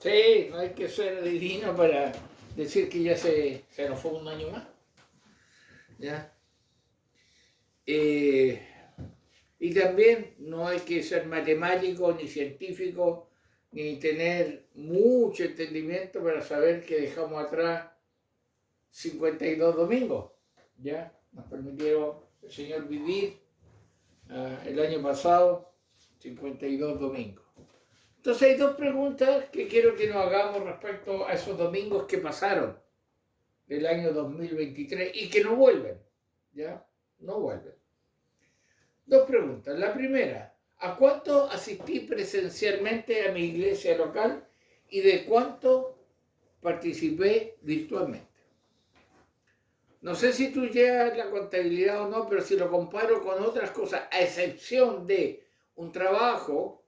Sí, no hay que ser divino para decir que ya se nos fue un año más. ¿Ya? Eh, y también no hay que ser matemático ni científico ni tener mucho entendimiento para saber que dejamos atrás 52 domingos. ¿Ya? Nos permitieron el Señor vivir el año pasado 52 domingos. Entonces hay dos preguntas que quiero que nos hagamos respecto a esos domingos que pasaron del año 2023 y que no vuelven, ¿ya? No vuelven. Dos preguntas. La primera, ¿a cuánto asistí presencialmente a mi iglesia local y de cuánto participé virtualmente? No sé si tú llevas la contabilidad o no, pero si lo comparo con otras cosas, a excepción de un trabajo,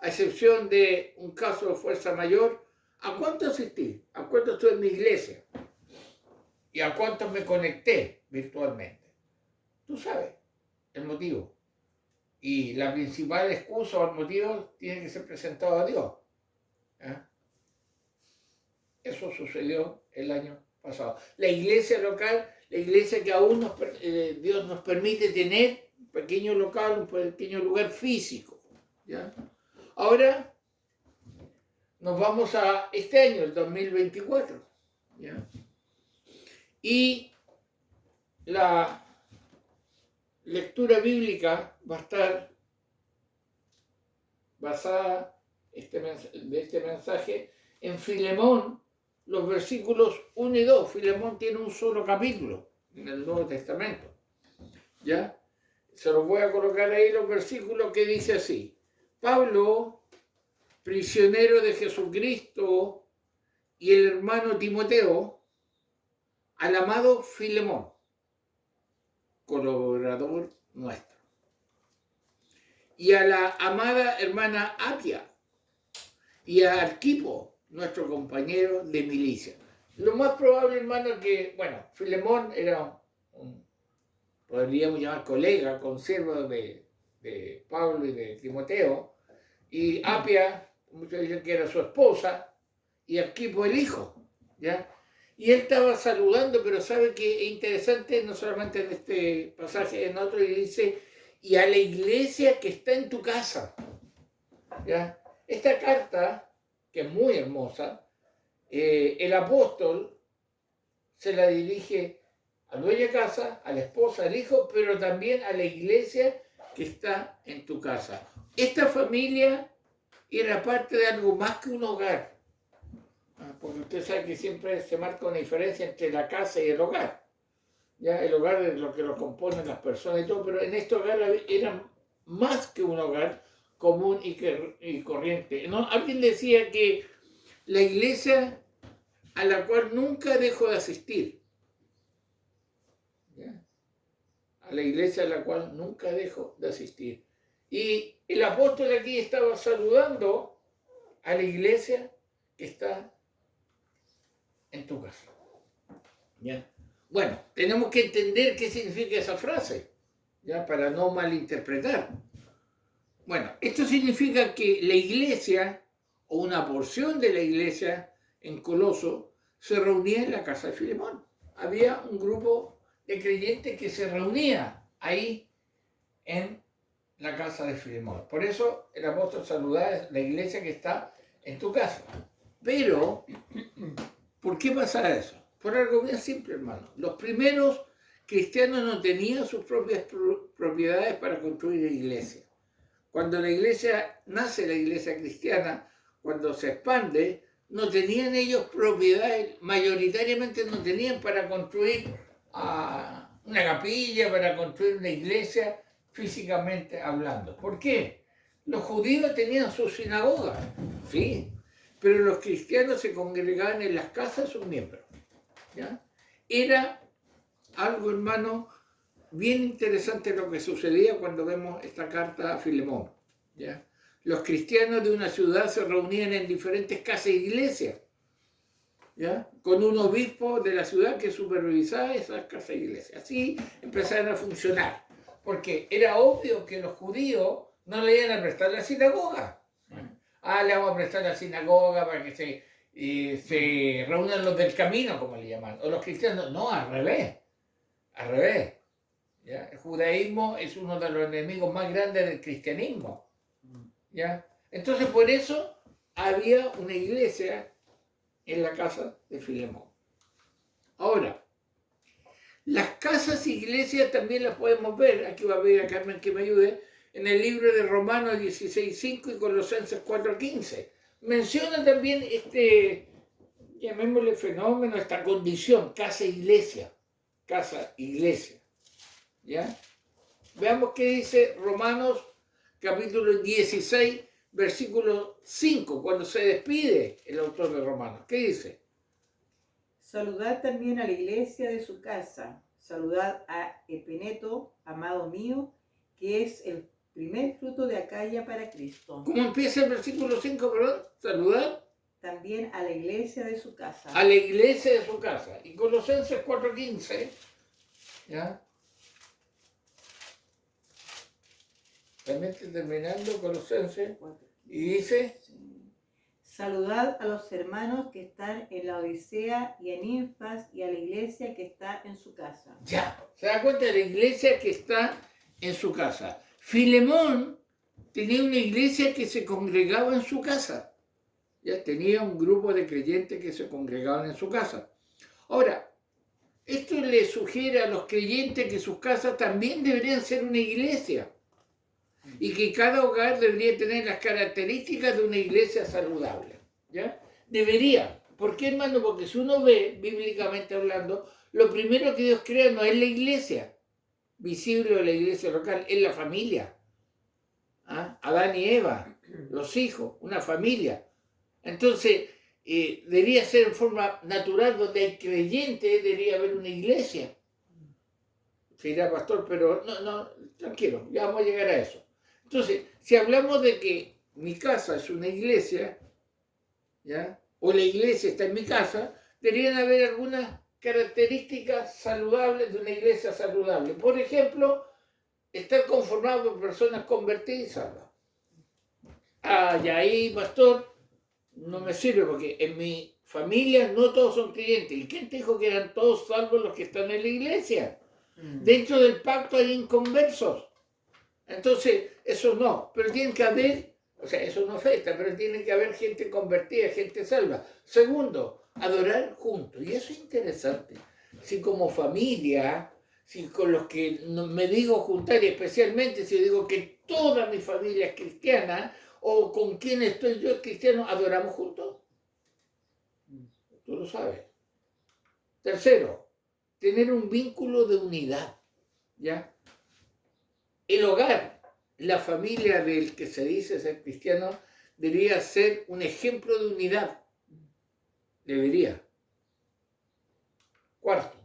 a excepción de un caso de fuerza mayor, ¿a cuánto asistí? ¿A cuánto estuve en mi iglesia? ¿Y a cuánto me conecté virtualmente? Tú sabes el motivo. Y la principal excusa o el motivo tiene que ser presentado a Dios. ¿Eh? Eso sucedió el año pasado. La iglesia local, la iglesia que aún Dios nos permite tener un pequeño local, un pequeño lugar físico. ¿Ya? Ahora nos vamos a este año, el 2024. ¿Ya? Y la lectura bíblica va a estar basada de este mensaje en Filemón, los versículos 1 y 2. Filemón tiene un solo capítulo en el Nuevo Testamento. ¿Ya? Se los voy a colocar ahí los versículos que dice así. Pablo, prisionero de Jesucristo, y el hermano Timoteo, al amado Filemón, colaborador nuestro, y a la amada hermana Apia, y a Arquipo, nuestro compañero de milicia. Lo más probable, hermano, que, bueno, Filemón era podríamos llamar colega, consiervo de Pablo y de Timoteo, y Apia, muchos dicen que era su esposa, y Arquipo el hijo, ¿ya? Y él estaba saludando, pero sabe que es interesante, no solamente en este pasaje, en otro, y dice, y a la iglesia que está en tu casa, ¿ya? Esta carta, que es muy hermosa, el apóstol se la dirige al dueño de casa, a la esposa, al hijo, pero también a la iglesia que está en tu casa. Esta familia era parte de algo más que un hogar. Porque usted sabe que siempre se marca una diferencia entre la casa y el hogar. Ya el hogar es lo que lo componen las personas y todo, pero en este hogar era más que un hogar común y corriente. ¿No? Alguien decía que la iglesia a la cual nunca dejo de asistir. ¿Ya? A la iglesia a la cual nunca dejo de asistir. Y el apóstol aquí estaba saludando a la iglesia que está en tu casa. ¿Ya? Bueno, tenemos que entender qué significa esa frase, ¿ya? Para no malinterpretar. Bueno, esto significa que la iglesia, o una porción de la iglesia en Coloso, se reunía en la casa de Filemón. Había un grupo de creyentes que se reunía ahí en la casa de Filemón. Por eso el apóstol saludaba a la iglesia que está en tu casa. Pero, ¿por qué pasa eso? Por algo bien simple, hermano. Los primeros cristianos no tenían sus propias propiedades para construir la iglesia. Cuando la iglesia nace, la iglesia cristiana, cuando se expande, no tenían ellos propiedades, mayoritariamente no tenían para construir una capilla, para construir una iglesia, físicamente hablando. ¿Por qué? Los judíos tenían sus sinagogas, sí, pero los cristianos se congregaban en las casas de sus miembros. ¿Ya? Era algo, hermano, bien interesante lo que sucedía cuando vemos esta carta a Filemón. ¿Ya? Los cristianos de una ciudad se reunían en diferentes casas e iglesias, ¿ya? Con un obispo de la ciudad que supervisaba esas casas e iglesias. Así empezaron a funcionar, porque era obvio que los judíos no le iban a prestar la sinagoga. le vamos a prestar la sinagoga para que se reúnan los del camino, como le llaman, o los cristianos. No, al revés, al revés. ¿Ya? El judaísmo es uno de los enemigos más grandes del cristianismo. ¿Ya? Entonces, por eso había una iglesia en la casa de Filemón. Ahora, las casas e iglesias también las podemos ver, aquí va a pedir a Carmen que me ayude, en el libro de Romanos 16:5 y Colosenses 4:15. Menciona también llamémosle fenómeno, esta condición, casa-iglesia. Casa-iglesia. ¿Ya? Veamos qué dice Romanos capítulo 16, versículo 5, cuando se despide el autor de Romanos. ¿Qué dice? Saludad también a la iglesia de su casa. Saludad a Epeneto, amado mío, que es el primer fruto de Acaya para Cristo. ¿Cómo empieza el versículo 5, perdón? Saludad también a la iglesia de su casa. A la iglesia de su casa. Y Colosenses 4:15, ¿ya? Realmente terminando Colosenses, y dice... Saludad a los hermanos que están en la Odisea y a Ninfas y a la iglesia que está en su casa. Ya, se da cuenta de la iglesia que está en su casa. Filemón tenía una iglesia que se congregaba en su casa. Ya tenía un grupo de creyentes que se congregaban en su casa. Ahora, esto le sugiere a los creyentes que sus casas también deberían ser una iglesia y que cada hogar debería tener las características de una iglesia saludable. ¿Ya? Debería. ¿Por qué, hermano? Porque si uno ve, bíblicamente hablando, lo primero que Dios crea no es la iglesia visible o la iglesia local, es la familia. ¿Ah? Adán y Eva, los hijos, una familia. Entonces, debería ser en forma natural, donde hay creyentes, debería haber una iglesia. Se dirá, pastor, pero no, tranquilo, ya vamos a llegar a eso. Entonces, si hablamos de que mi casa es una iglesia, ¿ya? O la iglesia está en mi casa, deberían haber algunas características saludables de una iglesia saludable. Por ejemplo, estar conformado por personas convertidas y salvas. Y ahí, pastor, no me sirve porque en mi familia no todos son creyentes. ¿Y quién te dijo que eran todos salvos los que están en la iglesia? Dentro del pacto hay inconversos. Entonces, eso no, pero tiene que haber, o sea, eso no afecta, pero tiene que haber gente convertida, gente salva. Segundo, adorar juntos. Y eso es interesante. Si como familia, si con los que me digo juntar, y especialmente si digo que toda mi familia es cristiana, o con quien estoy yo cristiano, adoramos juntos. Tú lo sabes. Tercero, tener un vínculo de unidad, ¿ya? El hogar, la familia del que se dice ser cristiano, debería ser un ejemplo de unidad. Debería. Cuarto,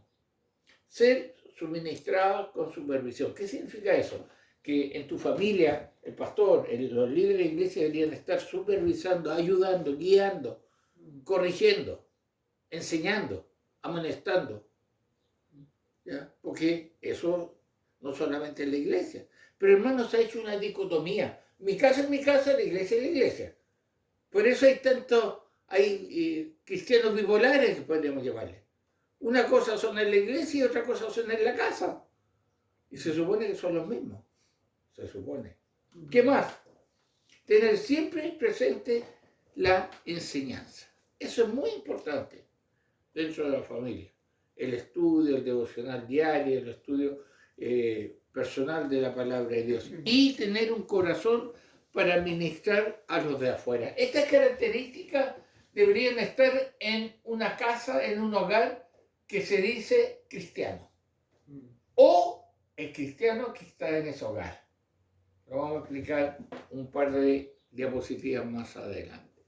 ser suministrado con supervisión. ¿Qué significa eso? Que en tu familia, el pastor, los líderes de la iglesia deberían estar supervisando, ayudando, guiando, corrigiendo, enseñando, amonestando. ¿Ya? Porque eso no solamente es la iglesia. Pero hermanos, se ha hecho una dicotomía. Mi casa es mi casa, la iglesia es la iglesia. Por eso hay cristianos bipolares, que podríamos llamarle. Una cosa son en la iglesia y otra cosa son en la casa. Y se supone que son los mismos. Se supone. ¿Qué más? Tener siempre presente la enseñanza. Eso es muy importante dentro de la familia. El estudio, el devocional diario, el estudio personal de la palabra de Dios. Y tener un corazón para ministrar a los de afuera. Estas características deberían estar en una casa, en un hogar que se dice cristiano. O el cristiano que está en ese hogar. Lo vamos a explicar un par de diapositivas más adelante.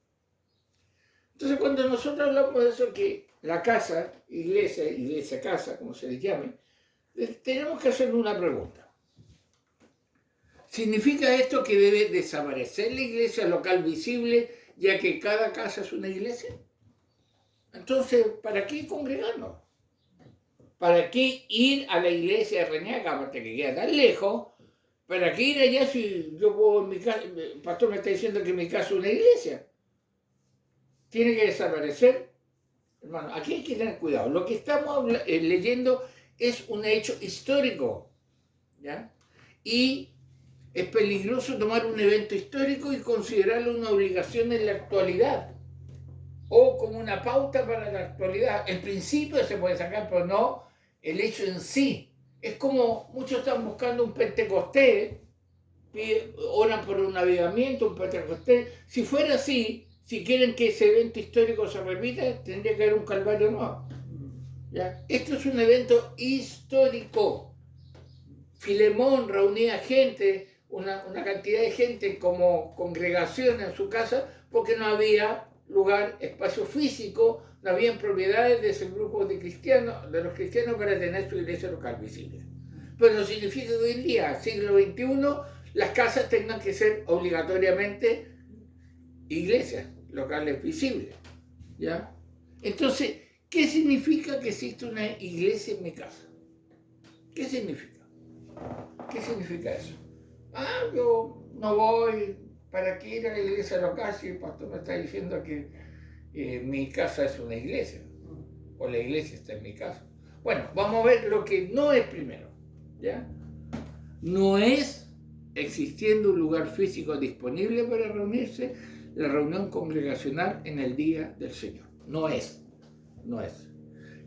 Entonces, cuando nosotros hablamos de eso, que la casa, iglesia, casa, como se les llame, tenemos que hacer una pregunta. ¿Significa esto que debe desaparecer la iglesia local visible, ya que cada casa es una iglesia? Entonces, ¿para qué congregarnos? ¿Para qué ir a la iglesia de Reñaca, aparte que queda tan lejos, ¿Para qué ir allá si yo puedo en mi casa? El pastor me está diciendo que mi casa es una iglesia. Tiene que desaparecer. Hermano, aquí hay que tener cuidado. Lo que estamos leyendo es un hecho histórico, ¿ya? Y es peligroso tomar un evento histórico y considerarlo una obligación en la actualidad o como una pauta para la actualidad. En principio se puede sacar, pero no el hecho en sí. Es como muchos están buscando un Pentecostés, oran por un avivamiento, un Pentecostés. Si fuera así, si quieren que ese evento histórico se repita, tendría que haber un Calvario nuevo. ¿Ya? Esto es un evento histórico. Filemón reunía gente, una cantidad de gente como congregación en su casa, porque no había lugar, espacio físico, no había propiedades de ese grupo de cristianos, de los cristianos, para tener su iglesia local visible. Pero no significa que hoy en día, siglo XXI, las casas tengan que ser obligatoriamente iglesias locales visibles, ¿ya? Entonces, ¿qué significa que existe una iglesia en mi casa? ¿Qué significa? ¿Qué significa eso? Ah, yo no voy, ¿para qué ir a la iglesia local si el pastor me está diciendo que mi casa es una iglesia? O la iglesia está en mi casa. Bueno, vamos a ver lo que no es primero, ¿ya? No es existiendo un lugar físico disponible para reunirse la reunión congregacional en el día del Señor. No es.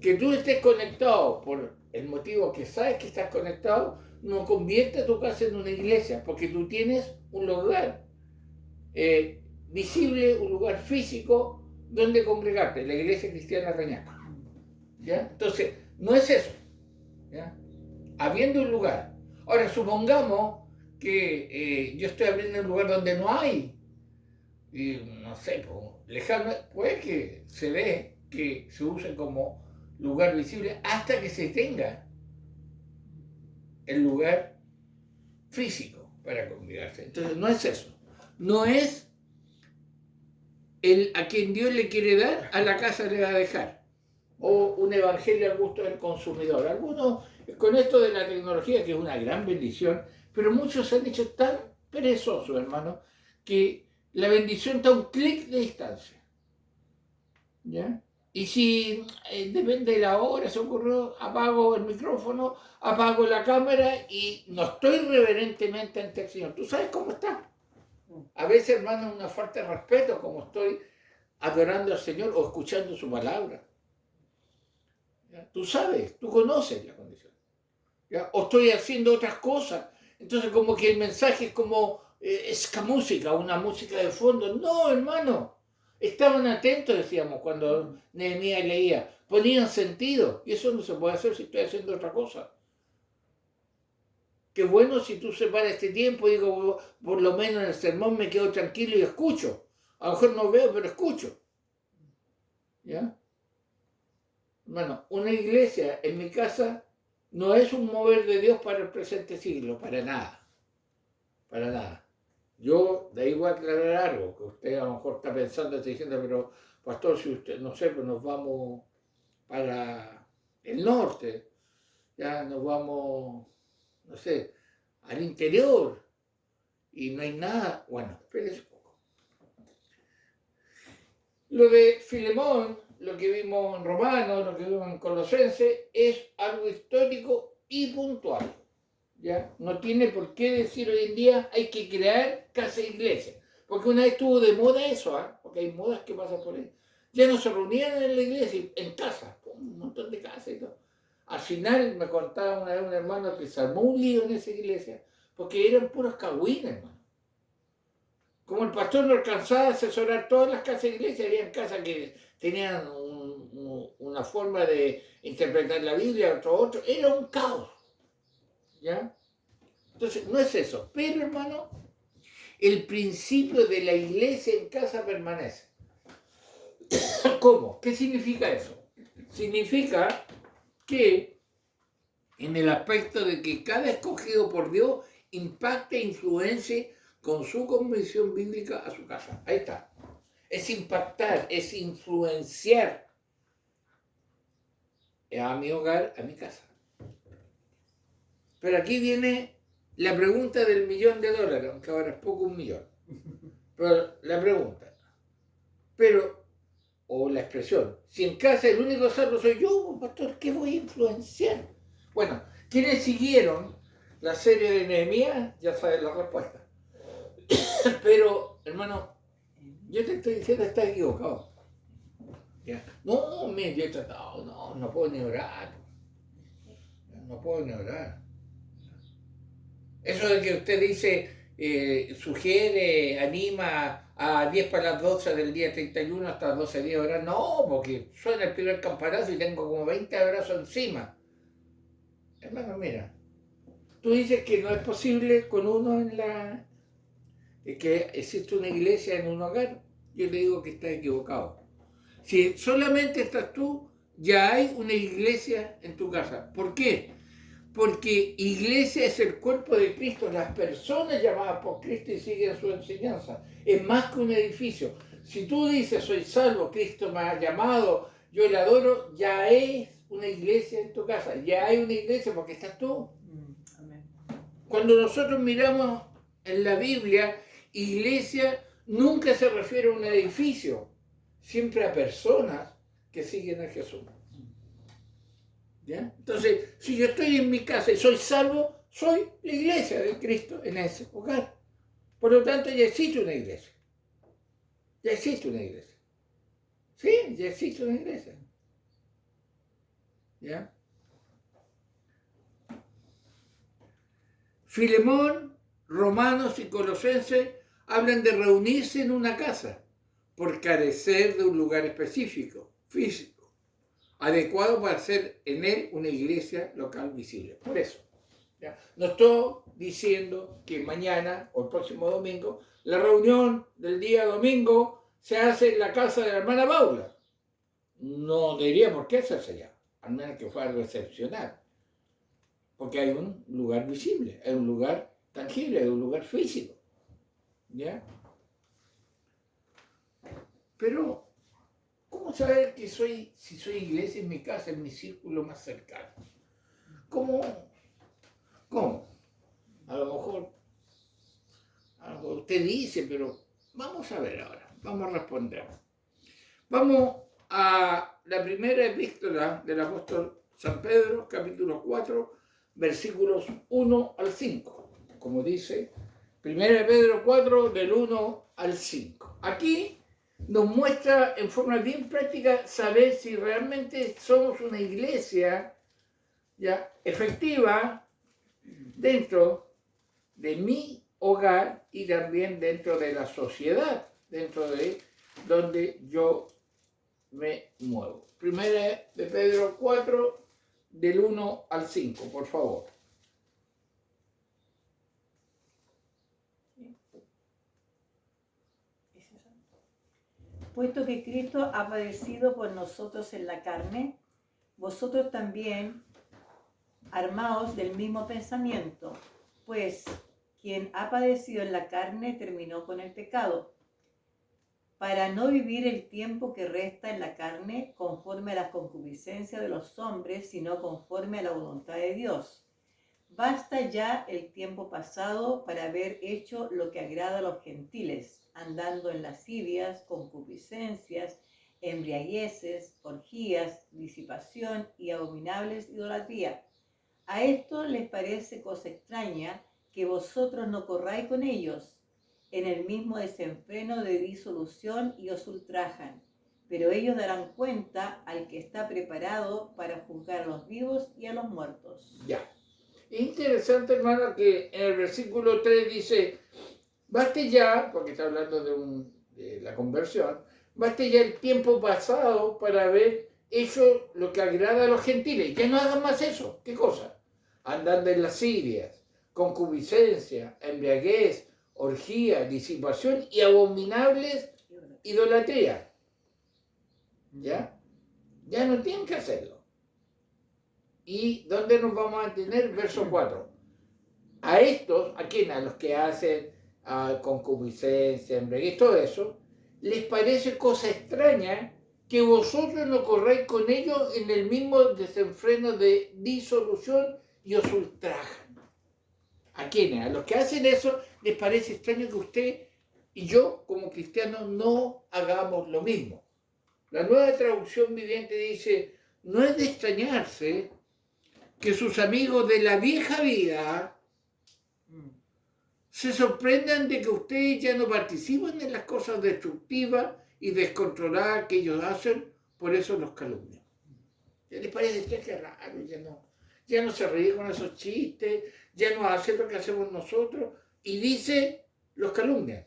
Que tú estés conectado por el motivo que sabes que estás conectado, no convierte tu casa en una iglesia, porque tú tienes un lugar visible, un lugar físico donde congregarte, la iglesia cristiana Reñaca. ¿Ya? Entonces, no es eso. ¿Ya? Habiendo un lugar. Ahora, supongamos que yo estoy abriendo un lugar donde no hay, y no sé, lejano, puede que se ve que se use como lugar visible hasta que se tenga el lugar físico para congregarse. Entonces, no es eso. No es a quien Dios le quiere dar, a la casa le va a dejar. O un evangelio al gusto del consumidor. Algunos, con esto de la tecnología, que es una gran bendición, pero muchos se han hecho tan perezosos, hermano, que la bendición está a un clic de distancia. ¿Ya? Y si depende de la hora, se ocurrió, apago el micrófono, apago la cámara y no estoy reverentemente ante el Señor. ¿Tú sabes cómo está? A veces, hermano, una falta de respeto, como estoy adorando al Señor o escuchando su palabra. ¿Ya? Tú sabes, tú conoces la condición. ¿Ya? O estoy haciendo otras cosas. Entonces, como que el mensaje es como música, una música de fondo. No, hermano. Estaban atentos, decíamos, cuando Nehemías leía. Ponían sentido. Y eso no se puede hacer si estoy haciendo otra cosa. Qué bueno si tú separas este tiempo y digo, por lo menos en el sermón me quedo tranquilo y escucho. A lo mejor no veo, pero escucho. ¿Ya? Bueno, una iglesia en mi casa no es un mover de Dios para el presente siglo, para nada. Para nada. Yo de ahí voy a aclarar algo, que usted a lo mejor está pensando, está diciendo, pero pastor, si usted, no sé, pues nos vamos para el norte, ya nos vamos, no sé, al interior y no hay nada. Bueno, espérese un poco. Lo de Filemón, lo que vimos en Romanos, lo que vimos en Colosenses, es algo histórico y puntual. ¿Ya? No tiene por qué decir hoy en día hay que crear casa e iglesia. Porque una vez estuvo de moda eso, porque hay modas que pasan por ahí. Ya no se reunían en la iglesia, en casa, un montón de casas y todo. Al final me contaba una vez un hermano que se armó un lío en esa iglesia, porque eran puros cagüines, hermano. Como el pastor no alcanzaba a asesorar todas las casas de iglesia, había casas que tenían una forma de interpretar la Biblia, otro, era un caos. ¿Ya? Entonces, no es eso. Pero, hermano, el principio de la iglesia en casa permanece. ¿Cómo? ¿Qué significa eso? Significa que en el aspecto de que cada escogido por Dios impacte e influencie con su convicción bíblica a su casa. Ahí está. Es impactar, es influenciar a mi hogar, a mi casa. Pero aquí viene la pregunta del $1.000.000, aunque ahora es poco un millón. Pero la pregunta, o la expresión, si en casa el único salvo soy yo, pastor, ¿qué voy a influenciar? Bueno, quienes siguieron la serie de Nehemías ya saben la respuesta. Pero, hermano, yo te estoy diciendo, estás equivocado. ¿Ya? No, mire, yo he tratado, no puedo ni orar. No puedo ni orar. Eso de que usted dice, sugiere, anima a 10 para las 12 del día 31 hasta las 12 horas, no, porque suena el primer campanazo y tengo como 20 abrazos encima. Hermano, mira, tú dices que no es posible con uno que existe una iglesia en un hogar, yo le digo que está equivocado. Si solamente estás tú, ya hay una iglesia en tu casa. ¿Por qué? Porque iglesia es el cuerpo de Cristo, las personas llamadas por Cristo y siguen su enseñanza. Es más que un edificio. Si tú dices, soy salvo, Cristo me ha llamado, yo le adoro, ya es una iglesia en tu casa. Ya hay una iglesia porque estás tú. Amén. Cuando nosotros miramos en la Biblia, iglesia nunca se refiere a un edificio, siempre a personas que siguen a Jesús. ¿Ya? Entonces, si yo estoy en mi casa y soy salvo, soy la iglesia de Cristo en ese hogar. Por lo tanto, ya existe una iglesia. Ya existe una iglesia. Sí, ya existe una iglesia. ¿Ya? Filemón, Romanos y Colosenses hablan de reunirse en una casa por carecer de un lugar específico, físico, adecuado para hacer en él una iglesia local visible. Por eso, ¿ya? No estoy diciendo que mañana o el próximo domingo la reunión del día domingo se hace en la casa de la hermana Paula. No debería por qué hacerse allá, al menos que fuera algo excepcional. Porque hay un lugar visible, hay un lugar tangible, hay un lugar físico. ¿Ya? Pero, ¿cómo saber que si soy iglesia en mi casa, en mi círculo más cercano? ¿Cómo? A lo mejor usted dice, pero vamos a ver ahora, vamos a responder. Vamos a la primera epístola del apóstol San Pedro, capítulo 4, versículos 1 al 5. Como dice, 1 Pedro 4, del 1 al 5. Aquí nos muestra en forma bien práctica saber si realmente somos una iglesia ya efectiva dentro de mi hogar y también dentro de la sociedad, dentro de donde yo me muevo. 1 Pedro 4, del 1 al 5, por favor. Puesto que Cristo ha padecido por nosotros en la carne, vosotros también armaos del mismo pensamiento, pues quien ha padecido en la carne terminó con el pecado, para no vivir el tiempo que resta en la carne conforme a las concupiscencias de los hombres, sino conforme a la voluntad de Dios. Basta ya el tiempo pasado para haber hecho lo que agrada a los gentiles, andando en lascivias, concupiscencias, embriagueces, orgías, disipación y abominables idolatría. A esto les parece cosa extraña que vosotros no corráis con ellos en el mismo desenfreno de disolución y os ultrajan, pero ellos darán cuenta al que está preparado para juzgar a los vivos y a los muertos. Ya. Interesante, hermano, que en el versículo 3 dice, baste ya, porque está hablando de la conversión, baste ya el tiempo pasado para haber hecho lo que agrada a los gentiles. Ya no hagan más eso. ¿Qué cosa? Andando en lascivias, concupiscencia, embriaguez, orgía, disipación y abominables idolatría. ¿Ya? Ya no tienen que hacerlo. ¿Y dónde nos vamos a tener? Verso 4. A estos, ¿a quién? A los que hacen concupiscencia, embriaguez, todo eso, les parece cosa extraña que vosotros no corráis con ellos en el mismo desenfreno de disolución y os ultrajan. ¿A quiénes? A los que hacen eso les parece extraño que usted y yo, como cristianos, no hagamos lo mismo. La Nueva Traducción Viviente dice, no es de extrañarse que sus amigos de la vieja vida se sorprendan de que ustedes ya no participan en las cosas destructivas y descontroladas que ellos hacen, por eso los calumnian. ¿Ya les parece que es raro? Ya no se ríe con esos chistes, ya no hace lo que hacemos nosotros, y dice, los calumnian.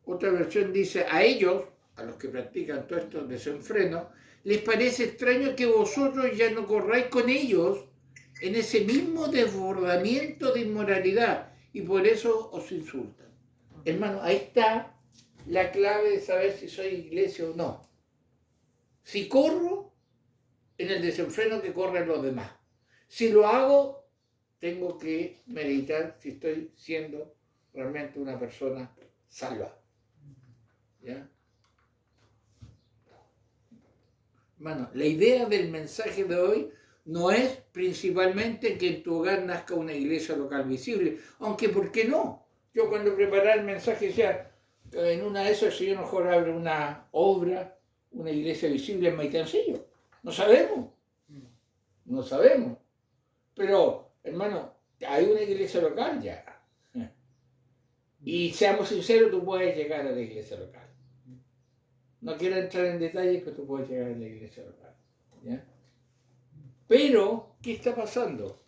Otra versión dice, a ellos, a los que practican todo esto desenfreno, les parece extraño que vosotros ya no corráis con ellos en ese mismo desbordamiento de inmoralidad y por eso os insultan. Hermano, ahí está la clave de saber si soy iglesia o no. Si corro en el desenfreno que corren los demás. Si lo hago, tengo que meditar si estoy siendo realmente una persona salva. ¿Ya? Hermano, la idea del mensaje de hoy no es principalmente que en tu hogar nazca una iglesia local visible, aunque ¿por qué no? Yo cuando preparaba el mensaje decía, en una de esas el Señor mejor abre una obra, una iglesia visible en Maitencillo. No sabemos. No sabemos. Pero, hermano, hay una iglesia local ya. Y seamos sinceros, tú puedes llegar a la iglesia local. No quiero entrar en detalles, pero tú puedes llegar a la iglesia local. ¿Ya? Pero, ¿qué está pasando?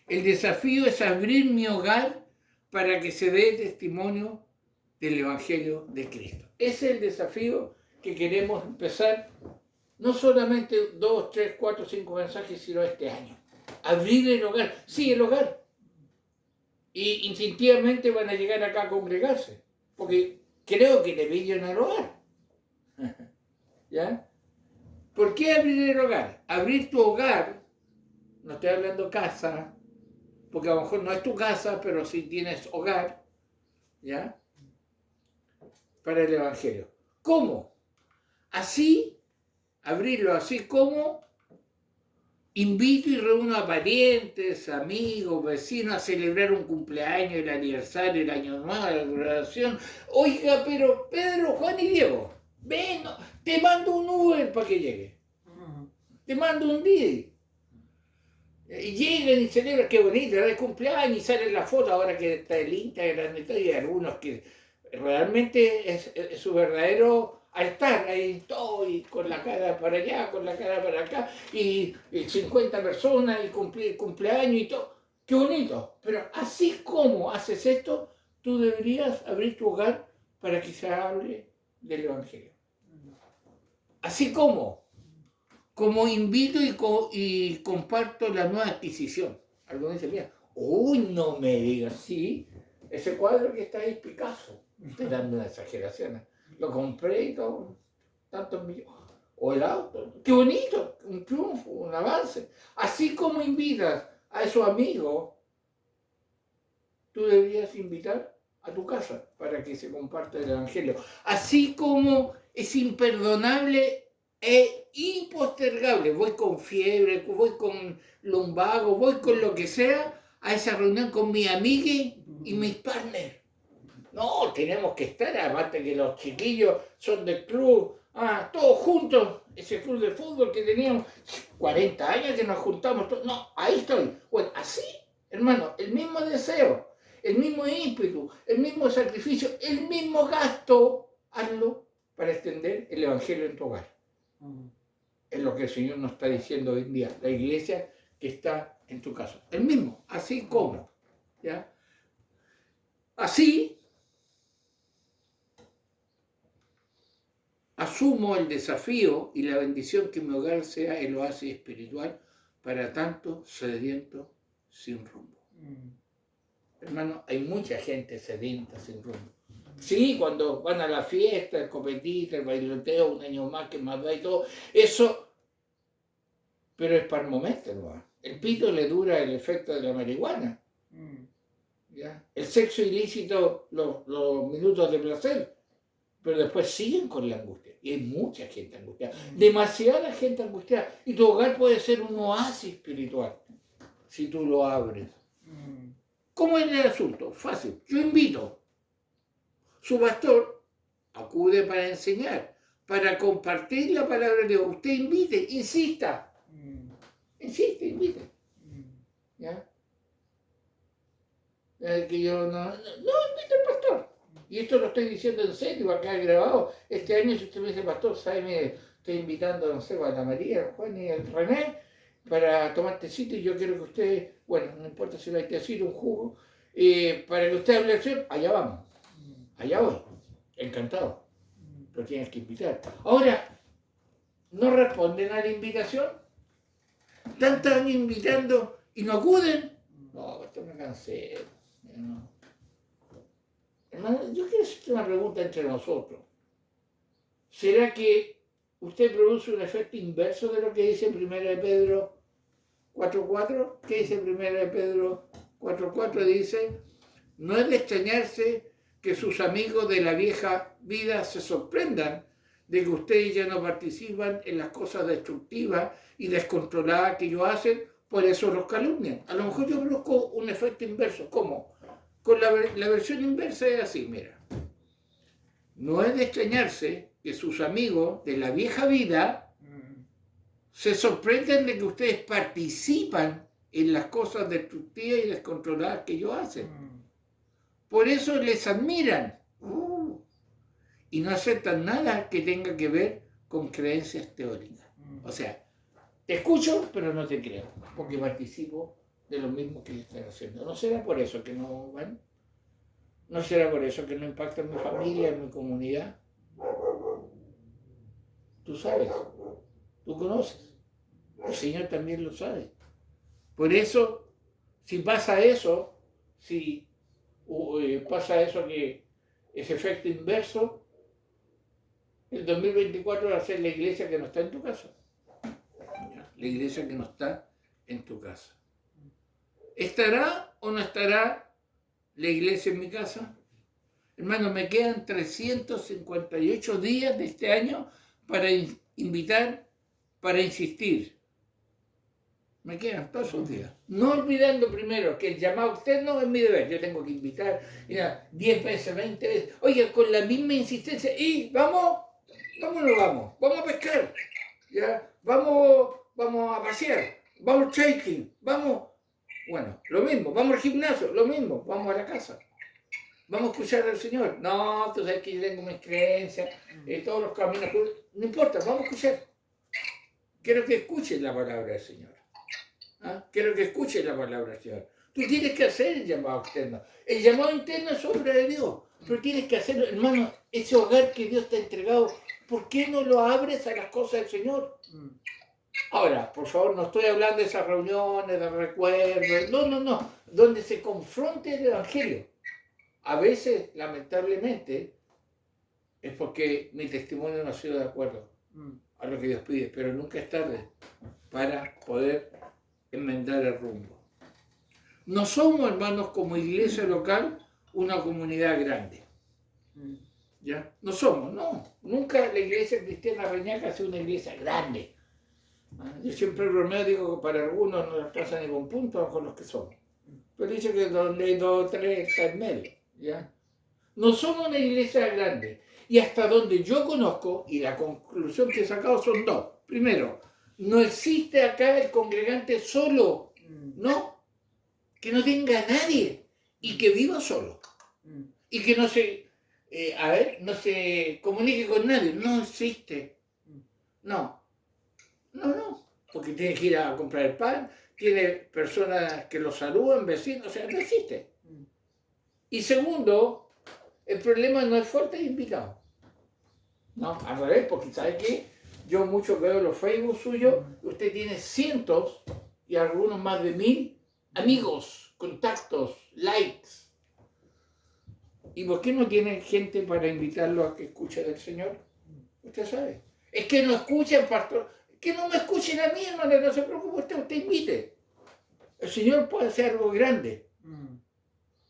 El desafío es abrir mi hogar para que se dé testimonio del Evangelio de Cristo. Ese es el desafío que queremos empezar, no solamente 2, 3, 4, 5 mensajes, sino este año. Abrir el hogar. Sí, el hogar. Y instintivamente van a llegar acá a congregarse, porque creo que le pillan al hogar. ¿Ya? ¿Por qué abrir el hogar? Abrir tu hogar, no estoy hablando casa, porque a lo mejor no es tu casa, pero sí tienes hogar, ¿ya? Para el Evangelio. ¿Cómo? Así, abrirlo así como invito y reúno a parientes, amigos, vecinos a celebrar un cumpleaños, el aniversario, el año nuevo, la graduación. Oiga, pero Pedro, Juan y Diego, ven, te mando un Uber para que llegue. Te mando un Didi. Y llegan y celebran, qué bonito, el cumpleaños y salen las fotos ahora que está el Instagram y todo, y algunos que realmente es su verdadero estar ahí todo y con la cara para allá, con la cara para acá, y 50 personas y cumpleaños y todo. Qué bonito. Pero así como haces esto, tú deberías abrir tu hogar para que se hable del Evangelio. Así como invito y comparto la nueva adquisición. Algunos dicen, mira, uy, no me digas, sí, ese cuadro que está ahí es Picasso. Estoy dando una exageración. Lo compré y todo, tantos millones. O el auto, qué bonito, un triunfo, un avance. Así como invitas a esos amigos, tú deberías invitar a tu casa para que se comparta el Evangelio. Así como es imperdonable e impostergable, voy con fiebre, voy con lumbago, voy con lo que sea, a esa reunión con mi amiga y mis partners. No, tenemos que estar, aparte que los chiquillos son del club, todos juntos, ese club de fútbol que teníamos 40 años que nos juntamos todos. No, ahí estoy. Bueno, así, hermano, el mismo deseo, el mismo ímpetu, el mismo sacrificio, el mismo gasto, hazlo para extender el Evangelio en tu hogar. Es lo que el Señor nos está diciendo hoy en día, la iglesia que está en tu casa. El mismo, así como, ¿ya? Así, asumo el desafío y la bendición que mi hogar sea el oasis espiritual para tanto sediento sin rumbo. Hermano, hay mucha gente sedienta sin rumbo. Sí, cuando van a la fiesta, el copetito, el bailoteo, un año más que más da y todo, eso, pero es para el momento, ¿no? El pito le dura el efecto de la marihuana. ¿Ya? El sexo ilícito, los minutos de placer. pero después siguen con la angustia. Y hay mucha gente angustiada, demasiada gente angustiada. Y tu hogar puede ser un oasis espiritual si tú lo abres. ¿Cómo es el asunto? Fácil. Yo invito. Su pastor acude para enseñar, para compartir la palabra de Dios. Usted invite, insista. Insiste, invite. ¿Ya? Que yo no invite al pastor. Y esto lo estoy diciendo en serio, va a quedar grabado. Este año, si usted me dice, pastor, ¿sabe? Mire, estoy invitando, no sé, a la María, al Juan y al René para tomar tecito y yo quiero que usted, bueno, no importa si hay tecito, un jugo, para que usted hable del Señor, allá vamos. Allá voy. Encantado. Pero tienes que invitar. Ahora, ¿no responden a la invitación? Tantos años invitando y no acuden. No, esto me cansé. No. Hermano, yo quiero hacerte una pregunta entre nosotros. ¿Será que usted produce un efecto inverso de lo que dice 1 de Pedro 4.4? ¿Qué dice 1 de Pedro 4.4? Dice, no es de extrañarse que sus amigos de la vieja vida se sorprendan de que ustedes ya no participan en las cosas destructivas y descontroladas que ellos hacen, por eso los calumnian. A lo mejor yo produzco un efecto inverso. ¿Cómo? Con la versión inversa es así, mira. No es de extrañarse que sus amigos de la vieja vida se sorprenden de que ustedes participan en las cosas destructivas y descontroladas que ellos hacen. Por eso les admiran y no aceptan nada que tenga que ver con creencias teóricas. O sea, te escucho, pero no te creo, porque participo de lo mismo que ellos están haciendo. ¿No será por eso que no van? ¿No será por eso que no impacta en mi familia, en mi comunidad? Tú sabes, tú conoces, el Señor también lo sabe. Por eso, si pasa eso, que ese efecto inverso, el 2024 va a ser la iglesia que no está en tu casa. La iglesia que no está en tu casa. ¿Estará o no estará la iglesia en mi casa? Hermano, me quedan 358 días de este año para invitar, para insistir. Me quedan todos esos días. No olvidando primero que el llamado externo es mi deber. Yo tengo que invitar 10 veces, 20 veces. Oye, con la misma insistencia. Y vamos a pescar. ¿Ya? Vamos a pasear. Vamos trekking. Bueno, lo mismo. Vamos al gimnasio. Lo mismo. Vamos a la casa. Vamos a escuchar al Señor. No, tú sabes que yo tengo mis creencias. Todos los caminos. No importa, vamos a escuchar. Quiero que escuchen la palabra del Señor. Quiero que escuchen la palabra del Señor. Tú tienes que hacer el llamado externo. El llamado interno es obra de Dios. Pero tienes que hacerlo, hermano, ese hogar que Dios te ha entregado, ¿por qué no lo abres a las cosas del Señor? Ahora, por favor, no estoy hablando de esas reuniones, de recuerdos. No. Donde se confronte el Evangelio. A veces, lamentablemente, es porque mi testimonio no ha sido de acuerdo a lo que Dios pide, pero nunca es tarde para poder enmendar el rumbo. No somos, hermanos, como iglesia local, una comunidad grande. ¿Ya? No somos, no. Nunca la iglesia cristiana Reñaca ha sido una iglesia grande. Yo siempre bromeo, digo que para algunos no alcanza ni con puntos con los que somos. Pero dice que donde hay 2 o 3 está en medio. ¿Ya? No somos una iglesia grande. Y hasta donde yo conozco, y la conclusión que he sacado son 2. Primero, no existe acá el congregante solo, ¿no? Que no tenga a nadie y que viva solo. Y que no se comunique con nadie. No existe. No. Porque tiene que ir a comprar el pan, tiene personas que lo saludan, vecinos, o sea, no existe. Y segundo, el problema no es falta de invitados. No, al revés, porque ¿sabe qué? Yo mucho veo los Facebook suyos, usted tiene cientos y algunos más de 1000 amigos, contactos, likes. ¿Y por qué no tiene gente para invitarlo a que escuche del Señor? Usted sabe. Es que no escuchen, pastor. Que no me escuchen a mí, hermano, no se preocupe usted invite. El Señor puede hacer algo grande.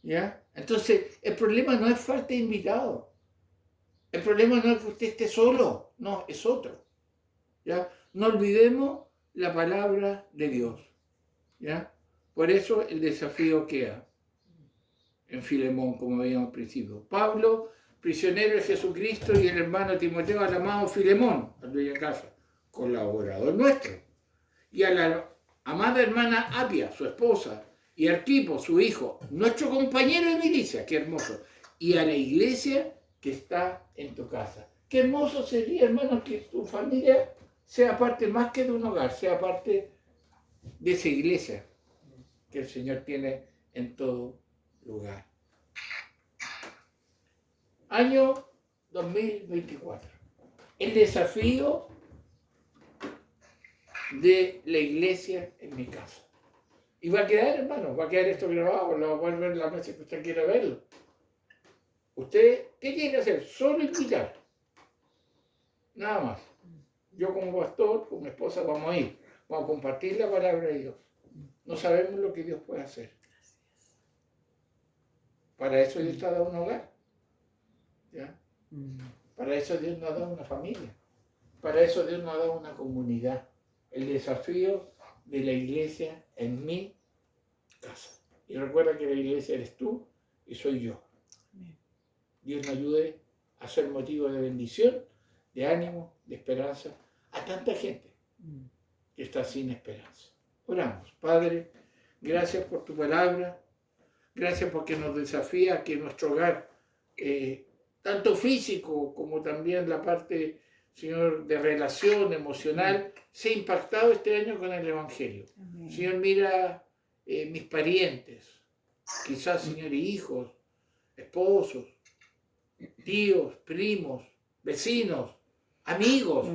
¿Ya? Entonces, el problema no es falta de invitados. El problema no es que usted esté solo, no, es otro. ¿Ya? No olvidemos la palabra de Dios. ¿Ya? Por eso el desafío queda en Filemón, como veíamos al principio. Pablo, prisionero de Jesucristo, y el hermano Timoteo al amado Filemón, al de casa, colaborador nuestro. Y a la amada hermana Apia, su esposa, y Arquipo, su hijo, nuestro compañero de milicia, qué hermoso. Y a la iglesia que está en tu casa. Qué hermoso sería, hermano, que tu familia sea parte más que de un hogar, sea parte de esa iglesia que el Señor tiene en todo lugar. Año 2024. El desafío de la iglesia en mi casa. Y va a quedar, hermano, va a quedar esto grabado, lo va a ver las veces que usted quiera verlo. Usted, ¿qué tiene que hacer? Solo invitar. Nada más. Yo como pastor, con mi esposa vamos a ir. Vamos a compartir la palabra de Dios. No sabemos lo que Dios puede hacer. Para eso Dios te ha dado un hogar. ¿Ya? Para eso Dios nos ha dado una familia. Para eso Dios nos ha dado una comunidad. El desafío de la iglesia en mi casa. Y recuerda que la iglesia eres tú y soy yo. Dios nos ayude a ser motivo de bendición, de ánimo, de esperanza a tanta gente que está sin esperanza. Oramos. Padre, gracias por tu palabra. Gracias porque nos desafía a que nuestro hogar, tanto físico como también la parte, Señor, de relación emocional, sea impactado este año con el Evangelio. Amén. Señor, mira mis parientes, quizás, Señor, hijos, esposos, tíos, primos, vecinos, amigos.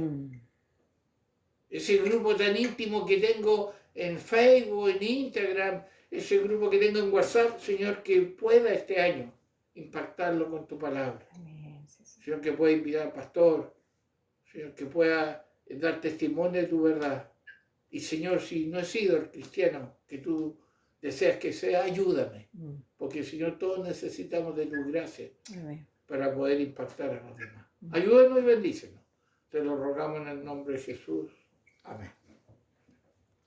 Ese grupo tan íntimo que tengo en Facebook, en Instagram, ese grupo que tengo en WhatsApp, Señor, que pueda este año impactarlo con tu palabra. Amén. Señor, que pueda invitar al pastor, Señor, que pueda dar testimonio de tu verdad. Y Señor, si no he sido el cristiano que tú deseas que sea, ayúdame. Porque Señor, todos necesitamos de tu gracia. Amén. Para poder impactar a los demás. Ayúdanos y bendícenos. Te lo rogamos en el nombre de Jesús. Amén.